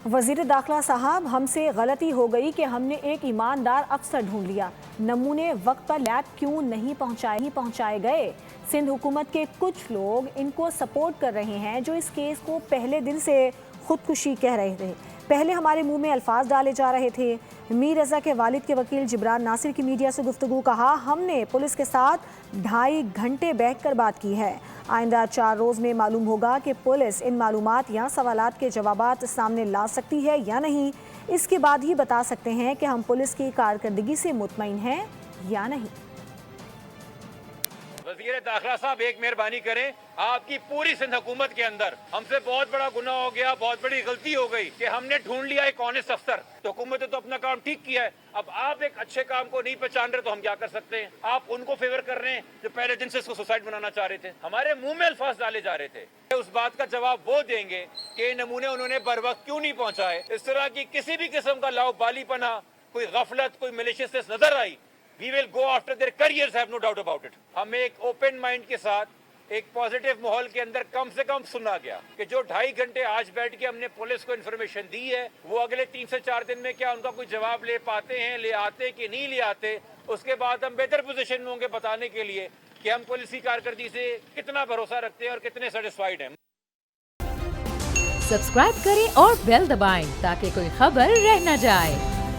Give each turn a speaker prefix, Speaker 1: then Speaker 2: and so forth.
Speaker 1: वज़ीर दाखिला साहब, हमसे गलती हो गई कि हमने एक ईमानदार अफसर ढूंढ लिया। नमूने वक्त पर लैब क्यों नहीं पहुंचाए गए? सिंध हुकूमत के कुछ लोग इनको सपोर्ट कर रहे हैं जो इस केस को पहले दिन से खुदकुशी कह रहे थे। पहले हमारे मुंह में अल्फाज डाले जा रहे थे। मीर रज़ा के वालिद के वकील जिब्रान नासिर की मीडिया से गुफ्तगू, कहा हमने पुलिस के साथ 2.5 घंटे बैठकर बात की है। आइंदा 4 रोज़ में मालूम होगा कि पुलिस इन मालूमात या सवालात के जवाबात सामने ला सकती है या नहीं। इसके बाद ही बता सकते हैं कि हम पुलिस की कारकर्दगी से मुतमईन हैं या नहीं।
Speaker 2: वज़ीर दाखिला साहब, एक मेहरबानी करें, आपकी पूरी सिंध हुकूमत के अंदर हमसे बहुत बड़ा गुनाह हो गया, बहुत बड़ी गलती हो गई कि हमने ढूंढ लिया एक ऑनेस्ट अफसर। तो हुकूमत ने तो अपना काम ठीक किया है, अब आप एक अच्छे काम को नहीं पहचान रहे तो हम क्या कर सकते हैं? आप उनको फेवर कर रहे हैं जो पहले दिन से इसको सुसाइड बनाना चाह रहे थे। हमारे मुंह में अल्फाज डाले जा रहे थे। उस बात का जवाब वो देंगे कि नमूने उन्होंने बर वक्त क्यों नहीं पहुंचाए। इस तरह की किसी भी किस्म का लाओबालीपना, कोई गफलत, कोई मैलिशियसनेस नजर आई, we will go after their careers, have no doubt about it। हमें एक ओपन माइंड के साथ एक पॉजिटिव माहौल के अंदर कम से कम सुना गया कि जो 2.5 घंटे आज बैठ के हमने पुलिस को इन्फॉर्मेशन दी है, वो अगले 3 से 4 दिन में क्या उनका कोई जवाब ले पाते हैं, ले आते कि नहीं ले आते। उसके बाद हम बेहतर पोजीशन में होंगे बताने के लिए कि हम पुलिस की कारकर्दगी से कितना भरोसा रखते हैं और कितने सेटिस्फाइड हैं।
Speaker 3: सब्सक्राइब करें और बेल दबाएं ताकि कोई खबर रह न जाए।